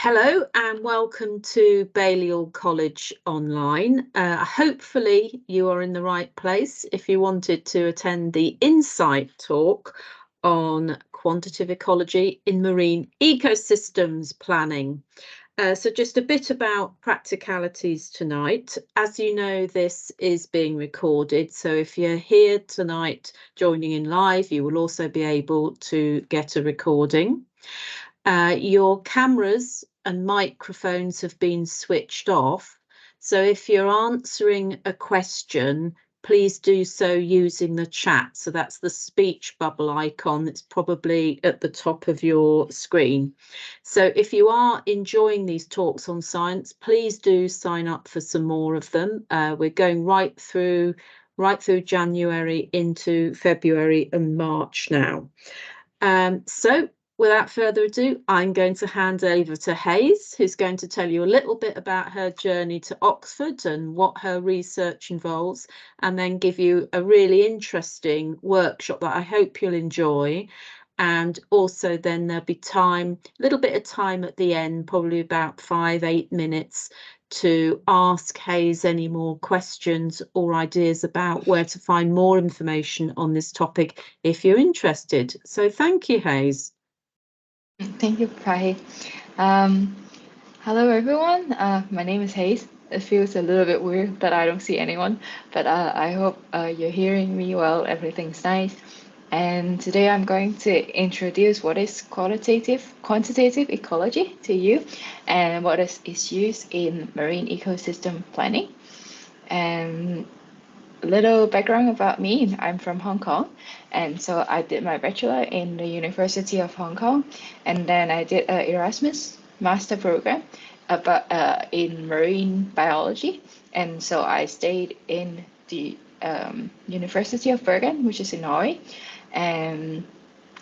Hello and welcome to Balliol College Online. Hopefully you are in the right place if you wanted to attend the Insight talk on quantitative ecology in marine ecosystems planning. So just a bit about practicalities tonight. As you know, this is being recorded. So if you're here tonight joining in live, you will also be able to get a recording. Your cameras and microphones have been switched off. So if you're answering a question, please do so using the chat. So that's the speech bubble icon that's probably at the top of your screen. So if you are enjoying these talks on science, please do sign up for some more of them. We're going right through January into February and March now. So without further ado, I'm going to hand over to Hayes, who's going to tell you a little bit about her journey to Oxford and what her research involves, and then give you a really interesting workshop that I hope you'll enjoy. And also then there'll be time, a little bit of time at the end, probably about 5-8 minutes, to ask Hayes any more questions or ideas about where to find more information on this topic if you're interested. So thank you, Hayes. Thank you, Prahi. Hello, everyone. My name is Hayes. It feels a little bit weird that I don't see anyone, but I hope you're hearing me well. Everything's nice. And today I'm going to introduce what is quantitative ecology to you and what is used in marine ecosystem planning. And a little background about me, I'm from Hong Kong, and so I did my bachelor in the University of Hong Kong, and then I did an Erasmus master program in marine biology, and so I stayed in the University of Bergen, which is in Norway, and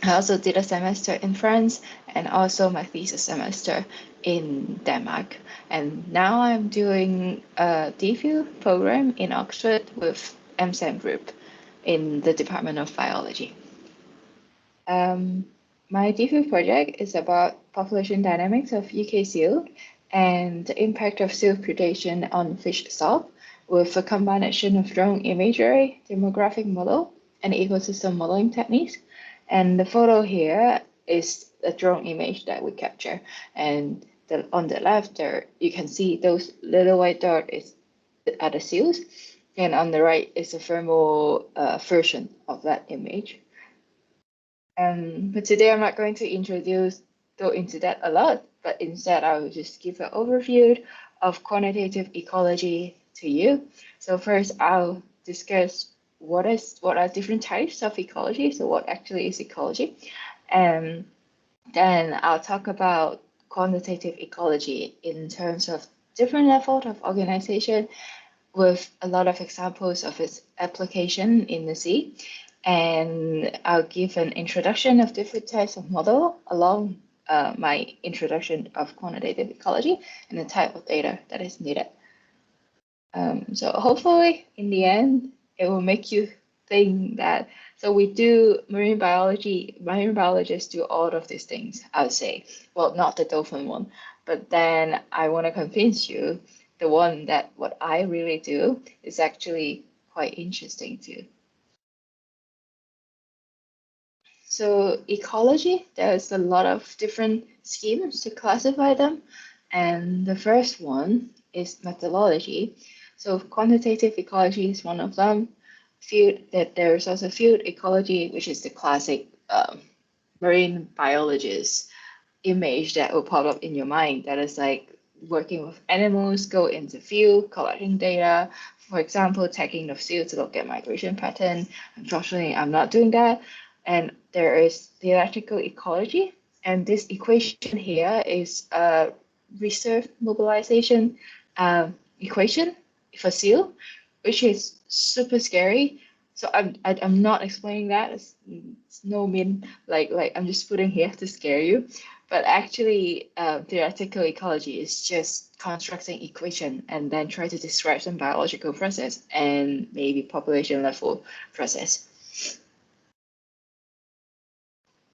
I also did a semester in France and also my thesis semester in Denmark. And now I'm doing a DPhil program in Oxford with MSAM group in the Department of Biology. My DPhil project is about population dynamics of UK seal and the impact of seal predation on fish stock with a combination of drone imagery, demographic model, and ecosystem modeling techniques. And the photo here is a drone image that we capture. And on the left there, you can see those little white dots are the seals. And on the right is a thermal version of that image. But today I'm not going to go into that a lot, but instead I will just give an overview of quantitative ecology to you. So first I'll discuss what are different types of ecology, so what actually is ecology, and then I'll talk about quantitative ecology in terms of different levels of organization with a lot of examples of its application in the sea, and I'll give an introduction of different types of model along my introduction of quantitative ecology and the type of data that is needed. So hopefully in the end, it will make you think that, so we do marine biologists do all of these things, I would say. Well, not the dolphin one, but then I want to convince you the one that what I really do is actually quite interesting too. So ecology, there's a lot of different schemes to classify them. And the first one is methodology. So quantitative ecology is one of them. There's also field ecology, which is the classic marine biologist image that will pop up in your mind. That is like working with animals, go into field, collecting data. For example, tagging of seals to look at migration pattern. Unfortunately, I'm not doing that. And there is theoretical ecology. And this equation here is a reserve mobilization equation for seal, which is super scary. So I'm not explaining that. It's no mean like I'm just putting here to scare you. But actually, theoretical ecology is just constructing equation and then try to describe some biological process and maybe population level process.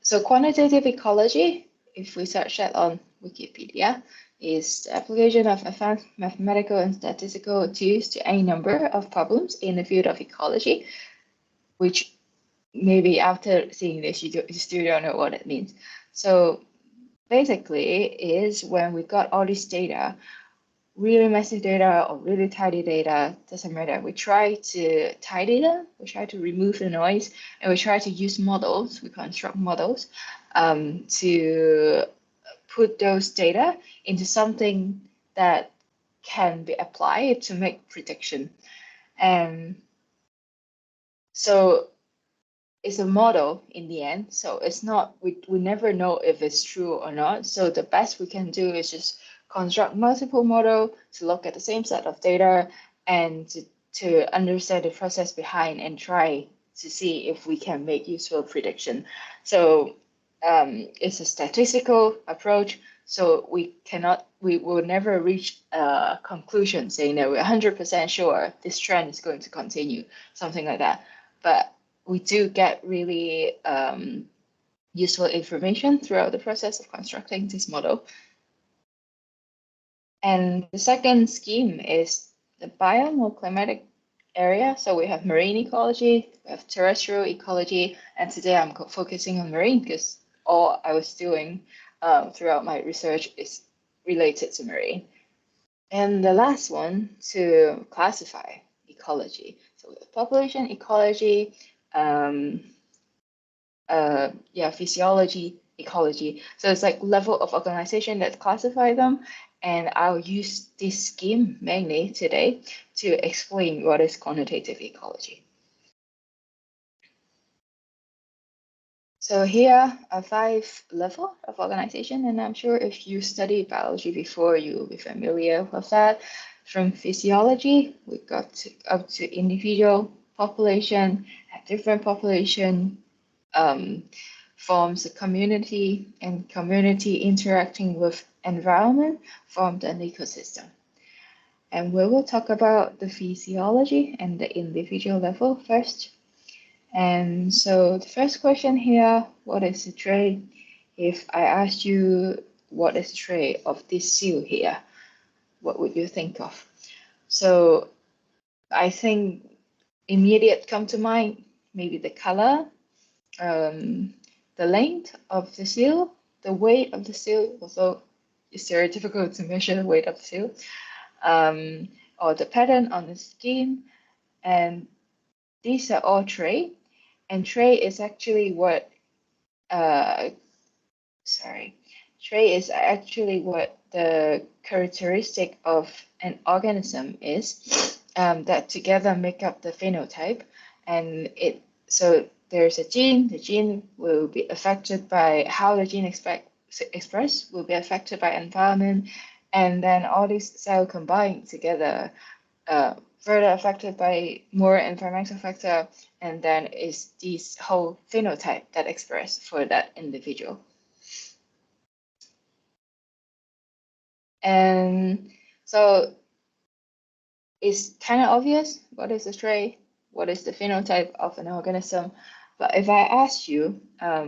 So quantitative ecology, if we search that on Wikipedia, is the application of advanced mathematical and statistical tools to any number of problems in the field of ecology, which maybe after seeing this, you still don't know what it means. So basically is when we got all this data, really messy data or really tidy data, doesn't matter. We try to tidy them, we try to remove the noise, and we try to use models, we construct models to put those data into something that can be applied to make prediction. And so it's a model in the end. So it's not, we never know if it's true or not. So the best we can do is just construct multiple models to look at the same set of data and to understand the process behind and try to see if we can make useful prediction. So it's a statistical approach. So we will never reach a conclusion saying that we're 100% sure this trend is going to continue, something like that. But we do get really useful information throughout the process of constructing this model. And the second scheme is the biome or climatic area. So we have marine ecology, we have terrestrial ecology, and today I'm focusing on marine because all I was doing throughout my research is related to marine. And the last one to classify ecology. So we have population ecology, physiology, ecology. So it's like level of organization that classify them. And I'll use this scheme mainly today to explain what is quantitative ecology. So here are 5 levels of organization, and I'm sure if you studied biology before, you'll be familiar with that. From physiology, we got up to individual population, different population, forms a community, and community interacting with environment formed an ecosystem. And we will talk about the physiology and the individual level first. And so the first question here, what is the trait? If I asked you what is the trait of this seal here, what would you think of? So I think immediate come to mind, maybe the color, the length of the seal, the weight of the seal, although it's very difficult to measure the weight of the seal, or the pattern on the skin. And these are all trait. And trait is actually what, trait is actually what the characteristic of an organism is, that together make up the phenotype. And so there's a gene, the gene will be affected by how the gene expressed, will be affected by environment, and then all these cells combined together, further affected by more environmental factor, and then is this whole phenotype that expressed for that individual. And so it's kind of obvious what is the trait, what is the phenotype of an organism. But if I ask you,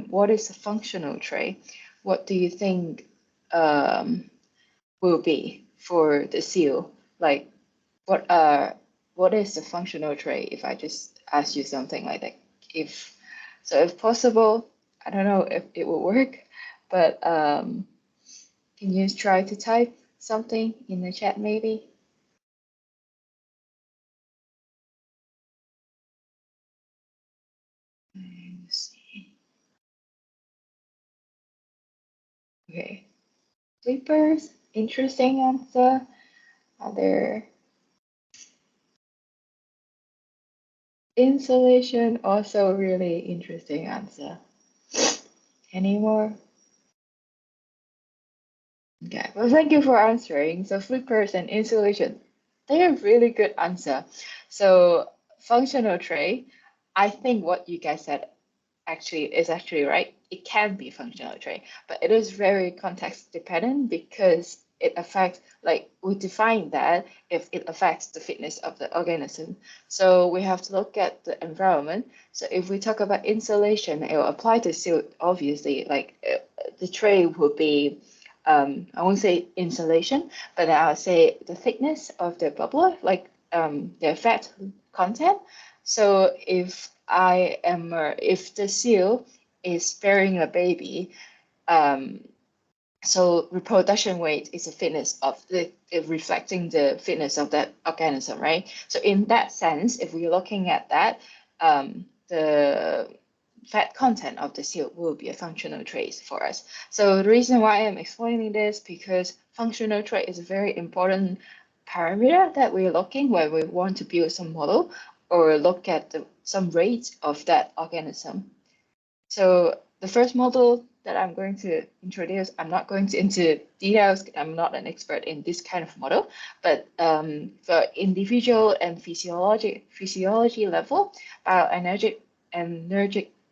what is a functional trait, what do you think will be for the seal? Like, what is the functional trait if I just ask you something like that? If possible, I don't know if it will work, but can you try to type something in the chat maybe? Let's see. Okay. Sleepers, interesting answer. Other insulation, also really interesting answer. Any more? Okay, well, thank you for answering. So flippers and insulation, they are really good answer. So functional trait, I think what you guys said is actually right. It can be functional trait, but it is very context dependent because it affects, like we define that if it affects the fitness of the organism. So we have to look at the environment. So if we talk about insulation, it will apply to silt, obviously, like the trait would be I won't say insulation, but I'll say the thickness of the bubbler, like the fat content. So if if the seal is bearing a baby, so reproduction rate is the fitness of reflecting the fitness of that organism, right? So in that sense, if we're looking at that, the fat content of the seal will be a functional trait for us. So the reason why I'm explaining this, because functional trait is a very important parameter that we're looking when we want to build some model or look at some rates of that organism. So the first model that I'm going to introduce, I'm not going into details, I'm not an expert in this kind of model, but for individual and physiology level,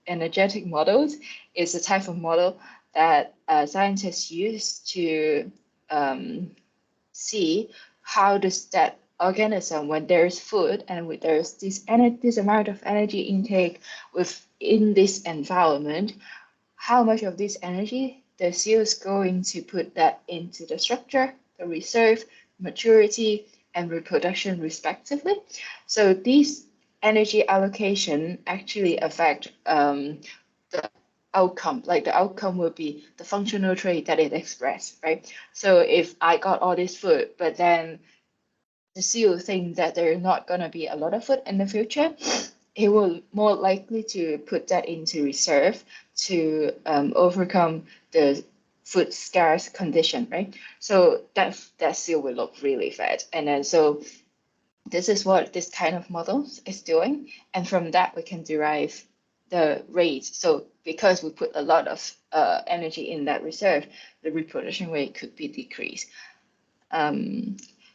energetic models is a type of model that scientists use to see how does that organism, when there's food and there's this amount of energy intake within this environment, how much of this energy the seal is going to put that into the structure, the reserve, maturity, and reproduction respectively. So these energy allocation actually affect the outcome. Like the outcome will be the functional trait that it expressed, right? So if I got all this food, but then the seal think that there's not going to be a lot of food in the future, it will more likely to put that into reserve to overcome the food scarce condition, right? So that seal will look really fat. And then so this is what this kind of model is doing. And from that, we can derive the rate. So because we put a lot of energy in that reserve, the reproduction rate could be decreased.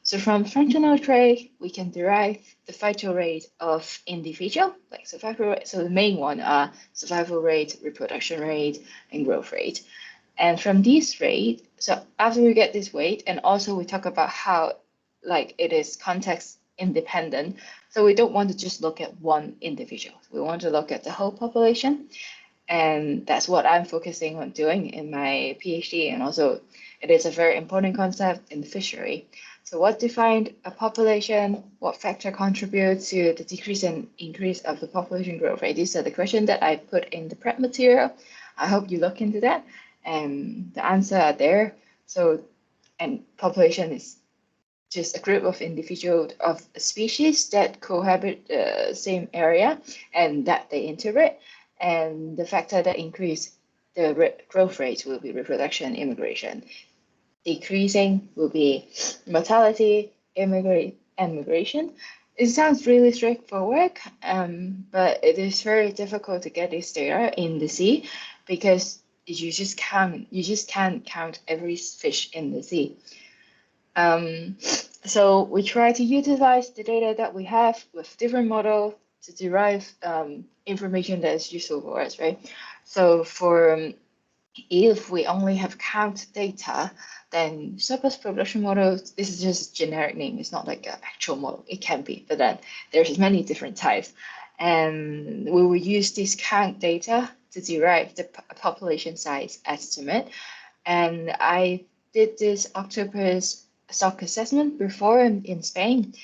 So from functional trait, we can derive the vital rate of individual, like survival rate. So the main one are survival rate, reproduction rate, and growth rate. And from this rate, so after we get this weight, and also we talk about how like it is context independent. So we don't want to just look at one individual. We want to look at the whole population. And that's what I'm focusing on doing in my PhD. And also it is a very important concept in the fishery. So what defined a population? What factor contributes to the decrease and increase of the population growth rate? These are the questions that I put in the prep material. I hope you look into that. And the answer are there. So, and population is just a group of individuals of a species that cohabit the same area and that they interbreed. And the factor that increase the growth rate will be reproduction, immigration. Decreasing will be mortality, immigration. It sounds really straightforward, but it is very difficult to get this data in the sea because you just can't count every fish in the sea. So we try to utilize the data that we have with different models to derive information that is useful for us, right? So for if we only have count data, then surplus population model, this is just a generic name. It's not like an actual model. It can be, but then there's many different types. And we will use this count data to derive the population size estimate. And I did this octopus stock assessment before in Spain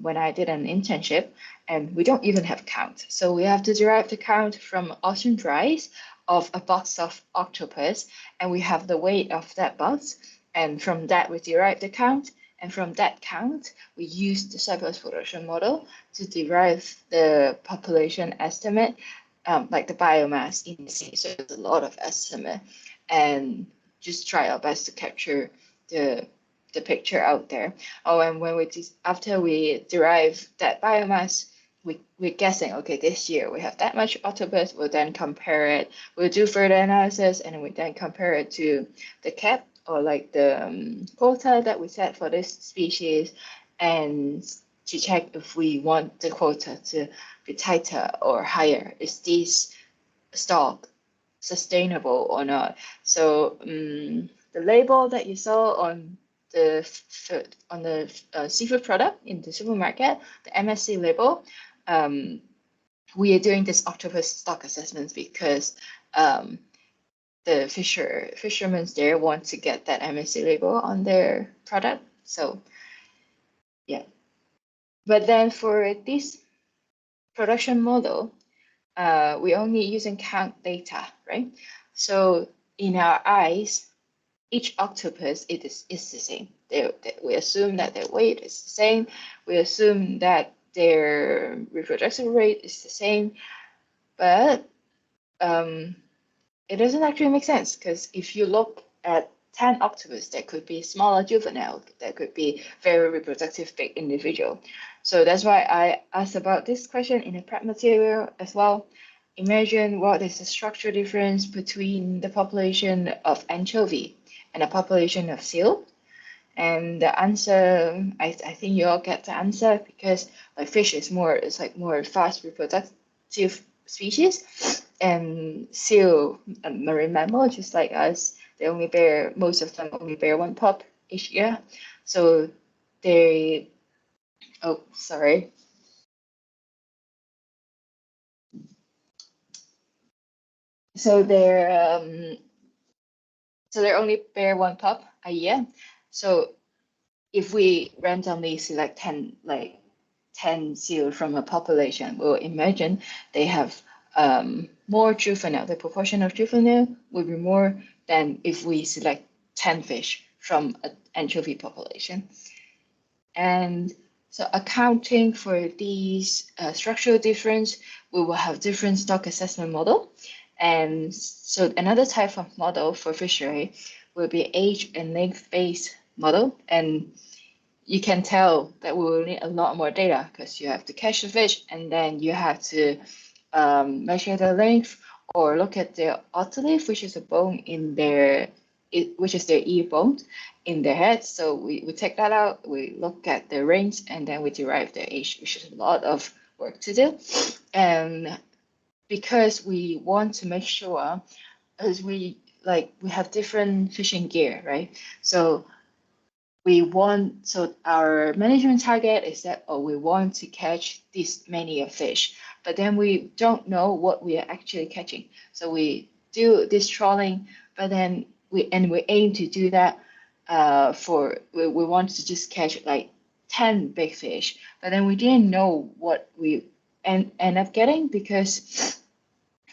when I did an internship, and we don't even have count. So we have to derive the count from ocean dries of a box of octopus, and we have the weight of that box, and from that we derive the count, and from that count we use the surplus population model to derive the population estimate, like the biomass in the sea. So there's a lot of estimate, and just try our best to capture the picture out there. Oh, and when after we derive that biomass, we're guessing, okay, this year we have that much octopus. We'll then compare it. We'll do further analysis, and we then compare it to the cap or like the quota that we set for this species, and to check if we want the quota to be tighter or higher. Is this stock sustainable or not? So the label that you saw on the seafood product in the supermarket, the MSC label, we are doing this octopus stock assessments because the fishermen there want to get that MSC label on their product. So yeah. But then for this production model, we only using count data, right? So in our eyes, each octopus is the same. We assume that their weight is the same. We assume that their reproductive rate is the same. But it doesn't actually make sense, because if you look at 10 octopus, there could be smaller juvenile, there could be very reproductive big individual. So that's why I asked about this question in the prep material as well. Imagine what is the structural difference between the population of anchovy and the population of seal. And the answer, I think you all get the answer, because like fish is more fast reproductive species, and seal, a marine mammal just like us, most of them only bear one pup each year. So they, oh, sorry. So they only bear one pup a year. So if we randomly select 10 seal from a population, we'll imagine they have more juvenile. The proportion of juvenile will be more than if we select 10 fish from an anchovy population. And so accounting for these structural difference, we will have different stock assessment model. And so another type of model for fishery will be age and length based model. And you can tell that we will need a lot more data, because you have to catch the fish and then you have to measure the length, or look at their otolith, which is a bone in their, which is their ear bone in their head. So we take that out, we look at the range, and then we derive their age, which is a lot of work to do. And because we want to make sure, as we have different fishing gear, right? So our management target is that, we want to catch this many of fish, but then we don't know what we are actually catching. So we do this trawling, but then we aim to do that we want to just catch like 10 big fish, but then we didn't know what we end up getting, because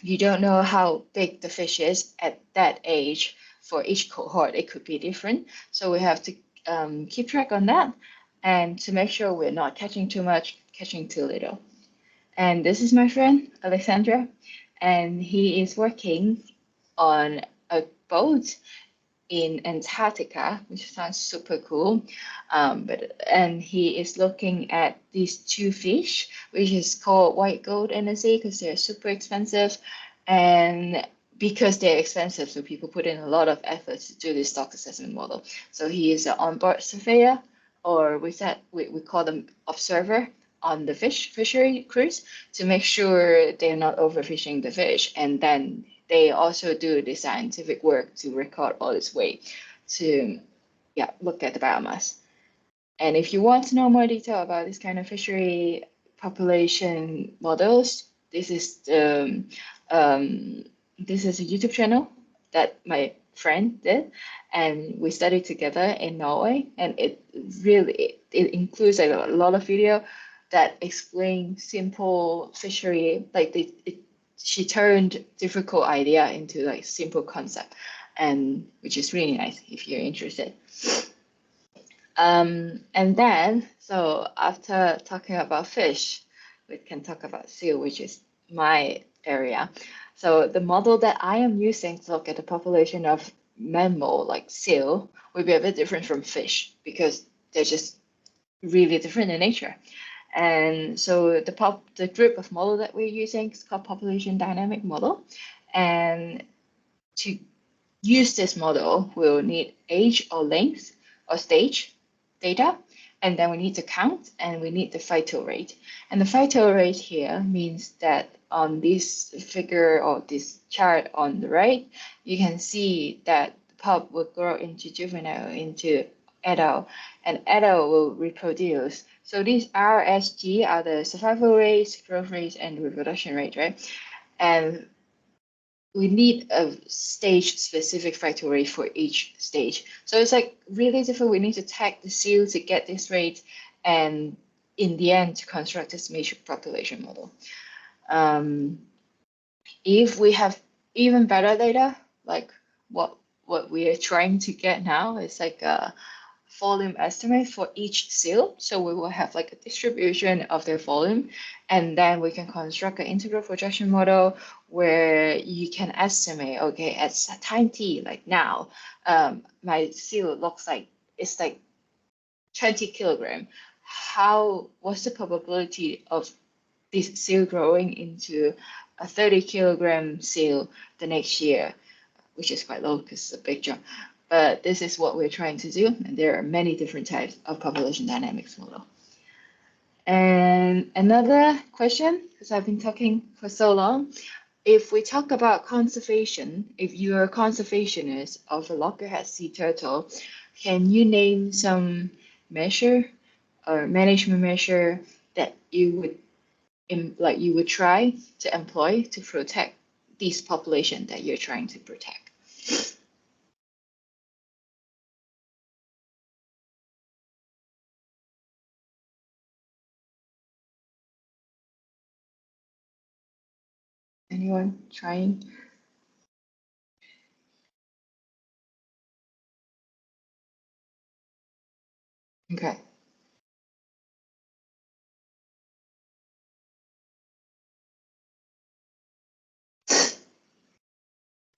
you don't know how big the fish is at that age. For each cohort, it could be different. So we have to keep track on that, and to make sure we're not catching too much, catching too little. And this is my friend, Alexandra, and he is working on a boat in Antarctica, which sounds super cool. And he is looking at these two fish, which is called white gold in the sea, because they're super expensive. And because they're expensive, so people put in a lot of effort to do this stock assessment model. So he is an onboard surveyor, or we call them observer on the fishery cruise, to make sure they're not overfishing the fish. And then they also do the scientific work to record all this weight, to look at the biomass. And if you want to know more detail about this kind of fishery population models, this is a YouTube channel that my friend did, and we studied together in Norway. And it includes a lot of video that explain simple fishery, she turned difficult idea into simple concept, and which is really nice if you're interested. And then, so after talking about fish, we can talk about seal, which is my area. So the model that I am using to look at the population of mammal like seal will be a bit different from fish, because they're just really different in nature. And so the group of model that we're using is called population dynamic model. And to use this model, we'll need age or length or stage data, and then we need to count, and we need the phyto rate. And the phyto rate here means that on this figure or this chart on the right, you can see that the pup will grow into juvenile, into adult, and adult will reproduce. So these RSG are the survival rates, growth rates, and reproduction rate, right? And we need a stage-specific factorial for each stage. So it's like really different. We need to tag the seal to get this rate, and in the end, to construct this measured population model. If we have even better data, like what we are trying to get now is like a volume estimate for each seal. So we will have like a distribution of their volume, and then we can construct an integral projection model where you can estimate, okay, at time t, like now, my seal looks like it's like 20 kilogram. What's the probability of this seal growing into a 30 kilogram seal the next year, which is quite low because it's a big jump. But this is what we're trying to do, and there are many different types of population dynamics model. And another question, because I've been talking for so long, if we talk about conservation, if you're a conservationist of a loggerhead sea turtle, can you name some measure or management measure that you would try to employ to protect this population that you're trying to protect? Anyone trying? Okay.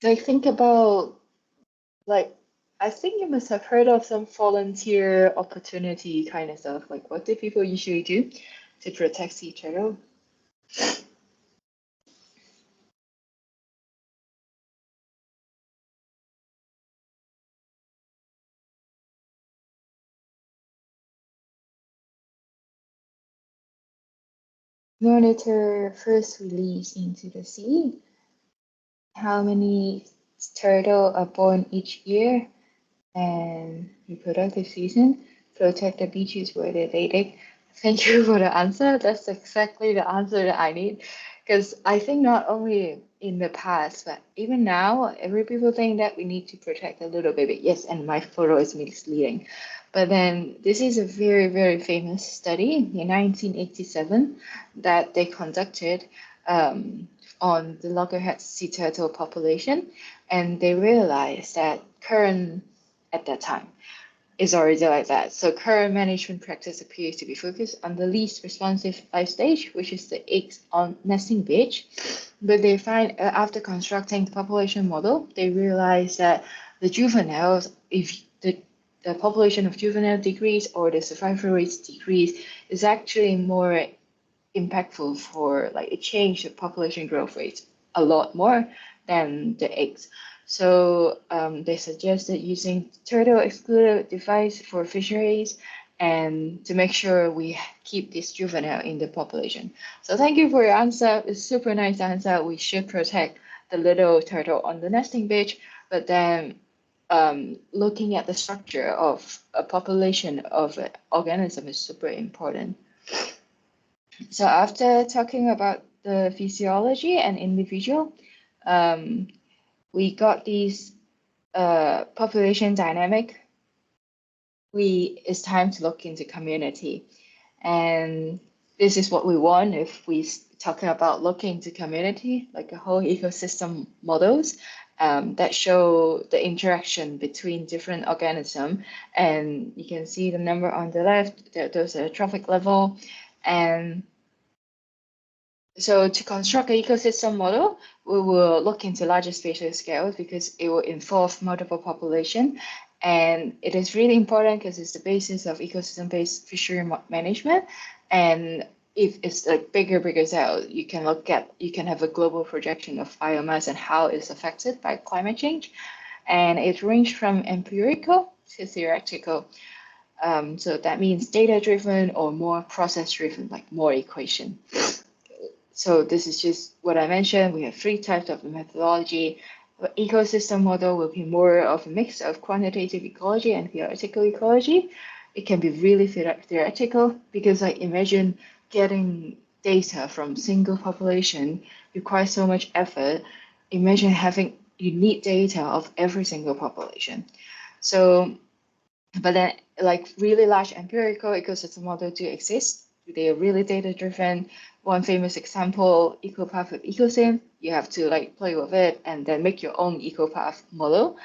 Like think about, like, I think you must have heard of some volunteer opportunity kind of stuff. Like what do people usually do to protect sea turtle? Monitor first release into the sea. How many turtle are born each year, and reproductive season. Protect the beaches where they're dating. Thank you for the answer. That's exactly the answer that I need. Because I think not only in the past, but even now, every people think that we need to protect the little baby. Yes, and my photo is misleading. But then this is a very, very famous study in 1987 that they conducted on the loggerhead sea turtle population, and they realized that current at that time is already like that. So current management practice appears to be focused on the least responsive life stage, which is the eggs on nesting bitch. But they find after constructing the population model, they realize that the juveniles, if the population of juvenile decrease or the survival rates decrease, is actually more impactful for like it changed the population growth rate a lot more than the eggs. So they suggested using turtle excluder device for fisheries and to make sure we keep this juvenile in the population. So thank you for your answer. It's super nice answer. We should protect the little turtle on the nesting beach, but then looking at the structure of a population of an organism is super important. So after talking about the physiology and individual, we got these population dynamic. It's time to look into community, and this is what we want if we talking about looking into community, like a whole ecosystem models that show the interaction between different organisms, and you can see the number on the left. Those are trophic level, and so to construct an ecosystem model, we will look into larger spatial scales because it will involve multiple population. And it is really important because it's the basis of ecosystem-based fishery management. And if it's like bigger scale, you can have a global projection of biomass and how it's affected by climate change. And it ranges from empirical to theoretical. So that means data-driven or more process-driven, like more equation. So this is just what I mentioned. We have three types of methodology. The ecosystem model will be more of a mix of quantitative ecology and theoretical ecology. It can be really theoretical because I imagine getting data from single population requires so much effort. imagine having unique data of every single population. So, but then like really large empirical ecosystem model do exist. They are really data driven. One famous example, EcoPath with EcoSim, you have to like play with it and then make your own EcoPath model.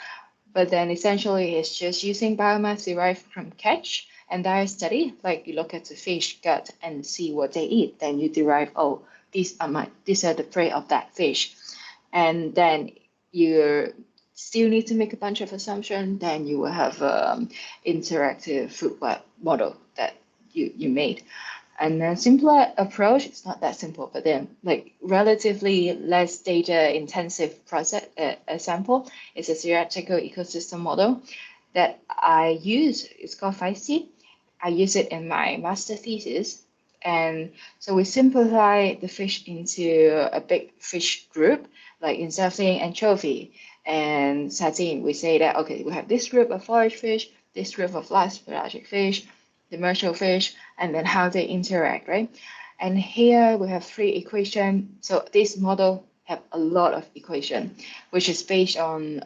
But then essentially it's just using biomass derived from catch and diet study. Like you look at the fish gut and see what they eat, then you derive, oh, these are the prey of that fish. And then you still need to make a bunch of assumptions, then you will have interactive food web model that you made. And a simpler approach, it's not that simple, but then like relatively less data intensive process example is a theoretical ecosystem model that I use. It's called 5C. I use it in my master thesis. And so we simplify the fish into a big fish group, like instead of saying anchovy and sardine, we say that, okay, we have this group of forage fish, this group of large pelagic fish, demersal fish, and then how they interact, right? And here we have three equations. So this model have a lot of equation, which is based on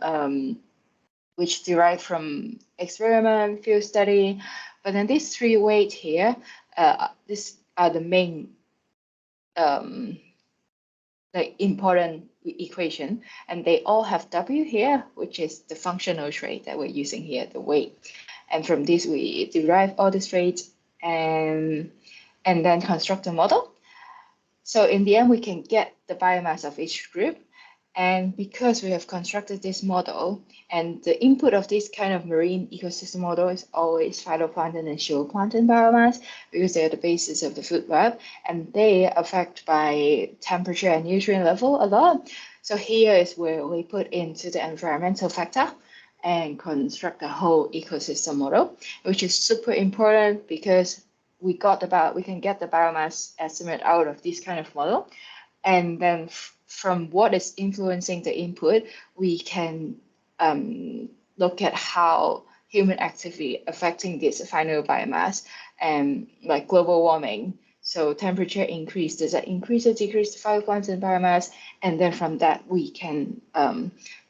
which derived from experiment, field study. But then these three weight here, these are the main like important equation, and they all have W here, which is the functional trait that we're using here, the weight. And from this, we derive all these traits and then construct a model. So in the end, we can get the biomass of each group. And because we have constructed this model, and the input of this kind of marine ecosystem model is always phytoplankton and zooplankton biomass, because they are the basis of the food web, and they affect by temperature and nutrient level a lot. So here is where we put into the environmental factor and construct a whole ecosystem model, which is super important because we can get the biomass estimate out of this kind of model, and then from what is influencing the input, we can look at how human activity affecting this final biomass and like global warming. So temperature increase, does that increase or decrease the phytoplankton biomass? And then from that, we can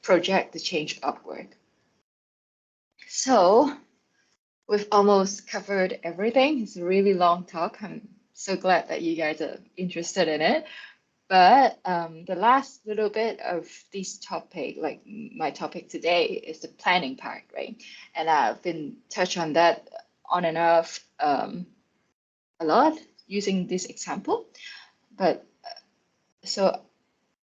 project the change upward. So we've almost covered everything. It's a really long talk. I'm so glad that you guys are interested in it. But the last little bit of this topic, like my topic today, is the planning part, right? And I've been touched on that on and off a lot using this example. But so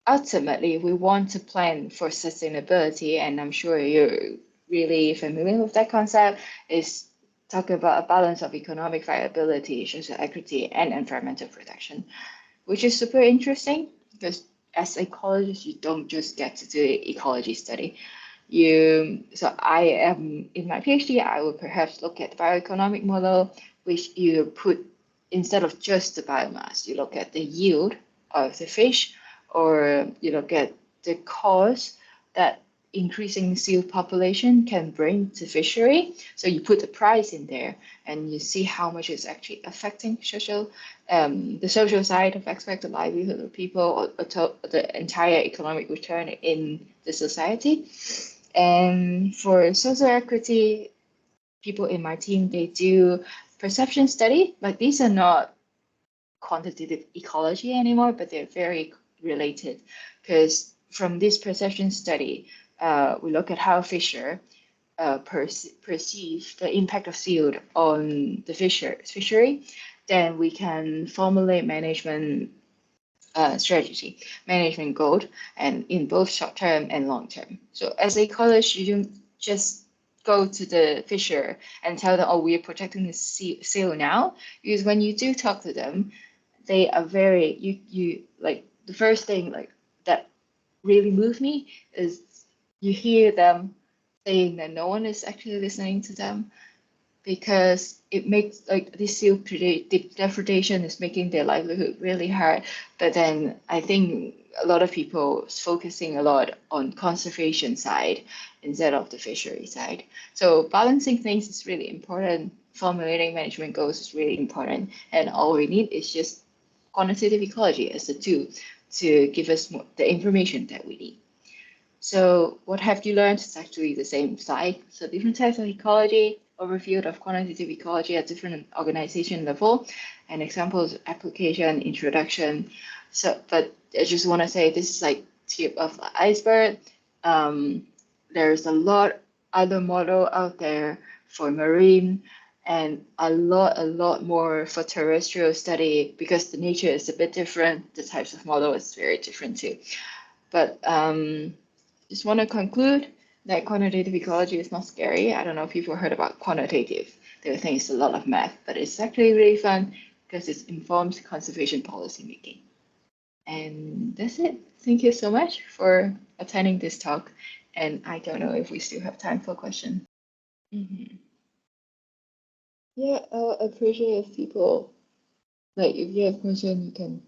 ultimately, we want to plan for sustainability, and I'm sure you're really familiar with that concept, is talk about a balance of economic viability, social equity, and environmental protection, which is super interesting because as ecologists, you don't just get to do ecology study. So I am in my PhD, I will perhaps look at the bioeconomic model, which you put instead of just the biomass, you look at the yield of the fish, or you look at the cost that increasing seal population can bring to fishery. So you put the price in there and you see how much it's actually affecting the social side of expected livelihood of people, or the entire economic return in the society. And for social equity, people in my team, they do perception study. Like these are not quantitative ecology anymore, but they're very related because from this perception study, we look at how fisher perceive the impact of seal on the fishery. Then we can formulate management strategy, management goal, and in both short term and long term. So as a ecologist, you don't just go to the fisher and tell them, oh, we're protecting the seal now. Because when you do talk to them, they are very, you like the first thing like that really moved me is you hear them saying that no one is actually listening to them, because it makes like this seal depredation is making their livelihood really hard. But then I think a lot of people is focusing a lot on conservation side instead of the fishery side. So balancing things is really important. Formulating management goals is really important. And all we need is just quantitative ecology as a tool to give us the information that we need. So what have you learned? It's actually the same side. So different types of ecology, overview of quantitative ecology at different organization level, and examples, application, introduction. So, but I just want to say this is like tip of the iceberg. There's a lot other model out there for marine and a lot more for terrestrial study because the nature is a bit different. The types of model is very different too. But just want to conclude that quantitative ecology is not scary. I don't know if people heard about quantitative. They would think it's a lot of math, but it's actually really fun because it informs conservation policy making. And that's it. Thank you so much for attending this talk. And I don't know if we still have time for questions. Yeah, I'll appreciate if people, like, if you have questions, you can.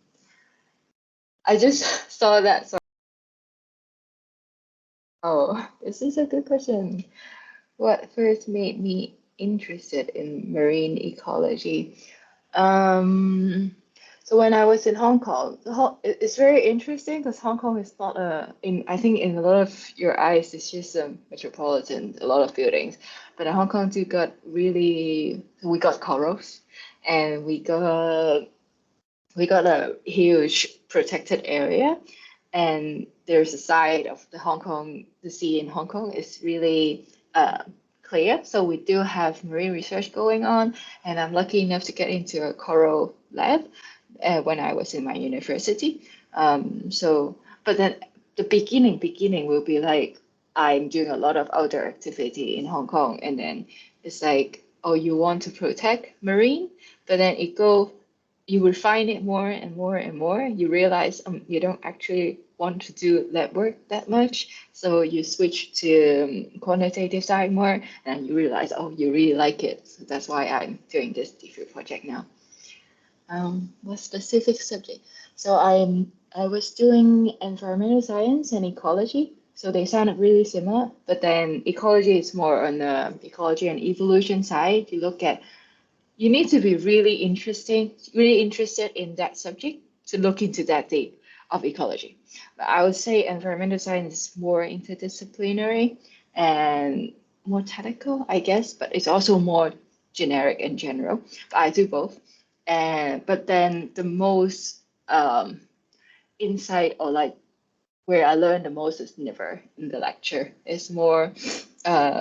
I just saw that. So, oh, this is a good question. What first made me interested in marine ecology? So when I was in Hong Kong, it's very interesting because Hong Kong is not I think in a lot of your eyes, it's just a metropolitan, a lot of buildings. But in Hong Kong, we got corals and we got a huge protected area. And there's a side of the sea in Hong Kong is really clear. So we do have marine research going on, and I'm lucky enough to get into a coral lab when I was in my university. But then the beginning will be like I'm doing a lot of outdoor activity in Hong Kong, and then it's like, oh, you want to protect marine, but then you refine it more and more and more. You realize you don't actually want to do lab work that much, so you switch to quantitative side more, and you realize, oh, you really like it. So that's why I'm doing this DPhil project now. What specific subject? So I was doing environmental science and ecology, so they sounded really similar. But then ecology is more on the ecology and evolution side. You need to be really interested in that subject to look into that deep of ecology. But I would say environmental science is more interdisciplinary and more technical, I guess, but it's also more generic and general. But I do both. But then the most insight or like where I learn the most is never in the lecture. It's more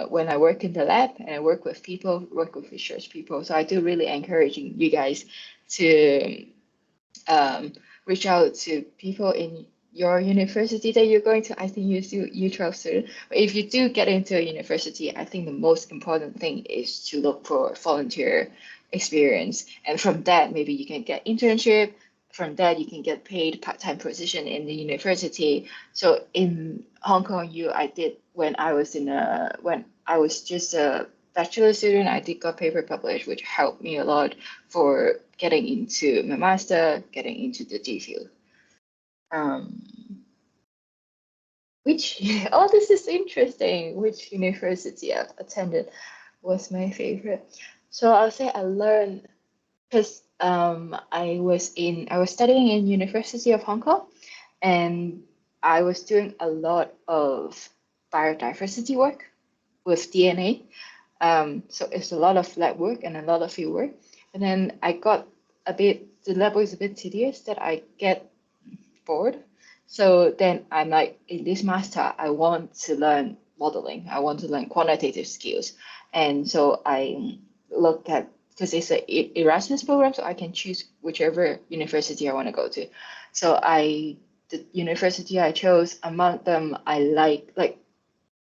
when I work in the lab and I work with people, work with research people. So I do really encouraging you guys to reach out to people in your university that you're going to. I think you do U12 student. But if you do get into a university, I think the most important thing is to look for volunteer experience. And from that, maybe you can get internship. From that, you can get paid part-time position in the university. So in Hong Kong, I did when I was when I was just a bachelor student, I did got paper published, which helped me a lot for getting into my master, getting into the DPhil. Which oh, this is interesting. Which university I've attended was my favorite. So I'll say I learned because I was studying in University of Hong Kong, and I was doing a lot of biodiversity work with DNA. So it's a lot of lab work and a lot of field work. And then the lab was a bit tedious that I get bored. So then I'm like, in this master, I want to learn modeling. I want to learn quantitative skills. And so I look at, because it's an Erasmus program, so I can choose whichever university I want to go to. So the university I chose, among them, I like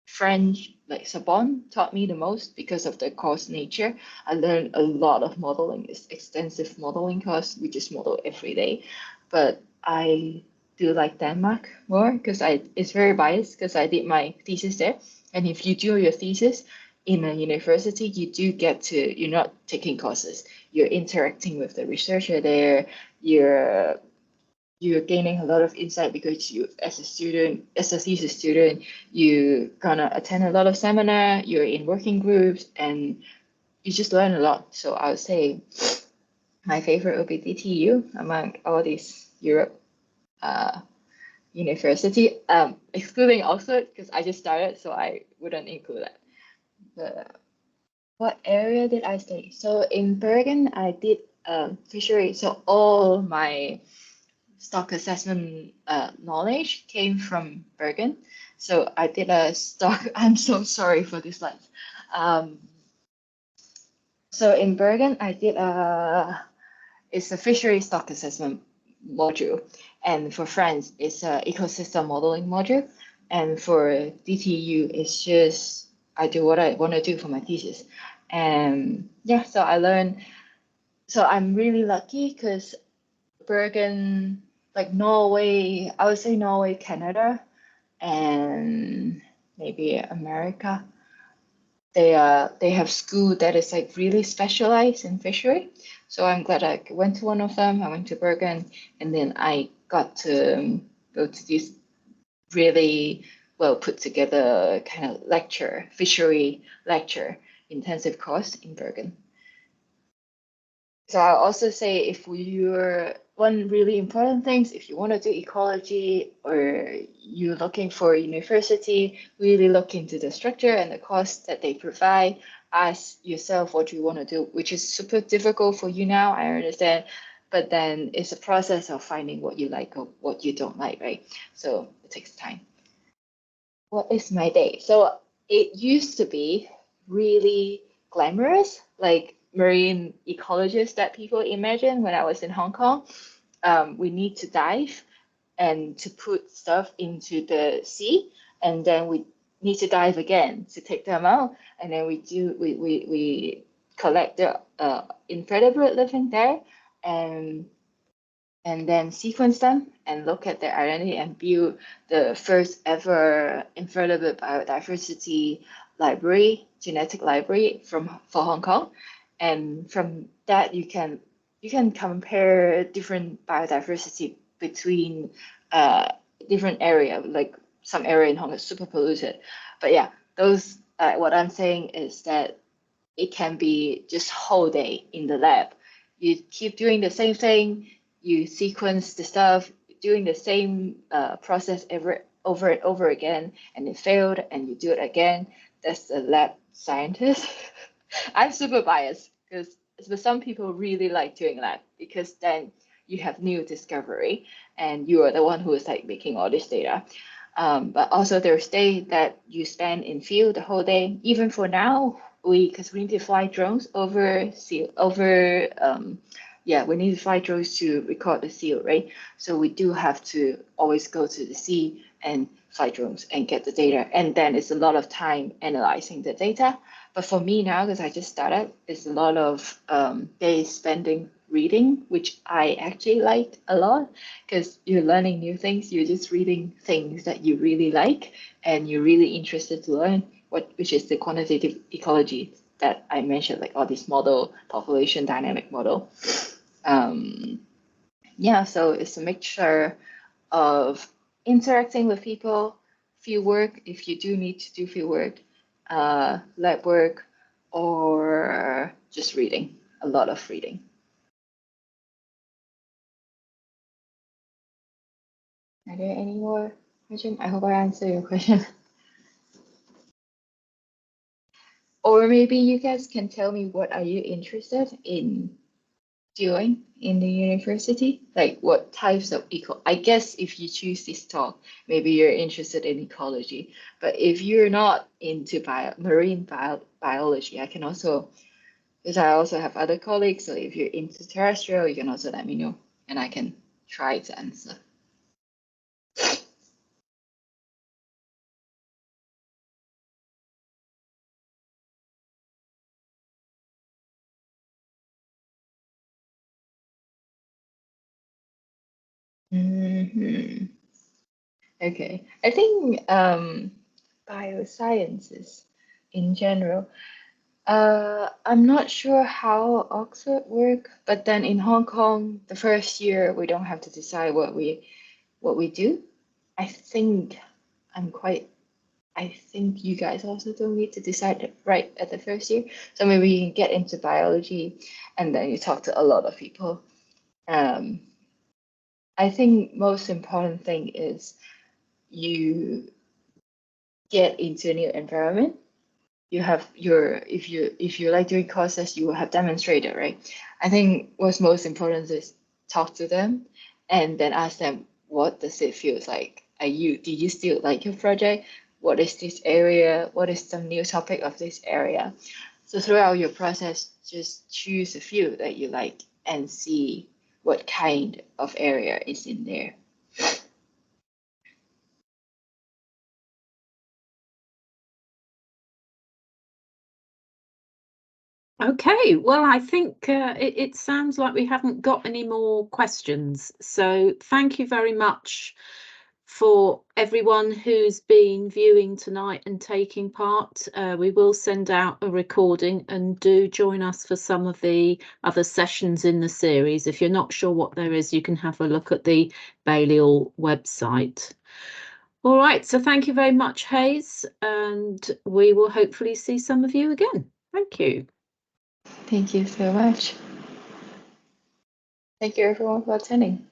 French, like Sorbonne taught me the most because of the course nature. I learned a lot of modeling. It's extensive modeling course. We just model every day. But I do like Denmark more because it's very biased because I did my thesis there. And if you do your thesis in a university, you're not taking courses. You're interacting with the researcher there. You're gaining a lot of insight because as a thesis student, you're gonna attend a lot of seminar, you're in working groups, and you just learn a lot. So I would say my favorite would be DTU among all these Europe university, excluding Oxford because I just started, so I wouldn't include that. But what area did I study? So in Bergen, I did fishery. So all my stock assessment knowledge came from Bergen. So I did a stock. I'm so sorry for this lens. So in Bergen, I did it's a fishery stock assessment module, and for France, it's a ecosystem modeling module, and for DTU, it's just I do what I want to do for my thesis, and yeah, so I learned. So I'm really lucky because Bergen, like Norway, I would say Norway, Canada, and maybe America. They have school that is like really specialized in fishery. So I'm glad I went to one of them. I went to Bergen, and then I got to go to this really well put together kind of lecture, fishery lecture, intensive course in Bergen. So I'll also say if you're one really important thing, if you want to do ecology or you're looking for a university, really look into the structure and the course that they provide. Ask yourself what you want to do, which is super difficult for you now, I understand. But then it's a process of finding what you like or what you don't like, right? So it takes time. What is my day? So it used to be really glamorous, like marine ecologist that people imagine when I was in Hong Kong. We need to dive and to put stuff into the sea, and then we need to dive again to take them out, and then we collect the invertebrate living there, and then sequence them and look at their identity and build the first ever invertebrate biodiversity library, genetic library for Hong Kong. And from that you can compare different biodiversity between different area, like some area in Hong Kong is super polluted. But yeah, those what I'm saying is that it can be just whole day in the lab. You keep doing the same thing, you sequence the stuff, doing the same process over and over again, and it failed, and you do it again. That's the lab scientist. I'm super biased because some people really like doing lab because then you have new discovery and you are the one who is like making all this data. But also there's day that you spend in field the whole day. Even for now, because we need to fly drones over sea over we need to fly drones to record the seal, right? So we do have to always go to the sea and fly drones and get the data. And then it's a lot of time analyzing the data. But for me now, because I just started, it's a lot of days spending reading, which I actually like a lot because you're learning new things. You're just reading things that you really like and you're really interested to learn, which is the quantitative ecology that I mentioned, like all this model, population dynamic model. So it's a mixture of interacting with people, field work, if you do need to do field work, lab work, or just reading, a lot of reading. Are there any more questions? I hope I answered your question. Or maybe you guys can tell me what are you interested in doing in the university? Like what types of I guess if you choose this talk, maybe you're interested in ecology. But if you're not into marine biology, I can also, because I also have other colleagues, so if you're into terrestrial, you can also let me know and I can try to answer. Mm-hmm. Okay, I think biosciences in general. I'm not sure how Oxford work, but then in Hong Kong, the first year we don't have to decide what we do. I think I think you guys also don't need to decide it right at the first year. So maybe you can get into biology and then you talk to a lot of people. Um, I think most important thing is you get into a new environment. You have your, if you like doing courses, you will have demonstrator, right? I think what's most important is talk to them and then ask them, what does it feel like? Do you still like your project? What is this area? What is some new topic of this area? So throughout your process, just choose a few that you like and see what kind of area is in there. Okay, well, I think it sounds like we haven't got any more questions. So thank you very much for everyone who's been viewing tonight and taking part. We will send out a recording, and do join us for some of the other sessions in the series. If you're not sure what there is, you can have a look at the Balliol website. All right, so thank you very much, Hayes, and we will hopefully see some of you again. Thank you. Thank you so much. Thank you everyone for attending.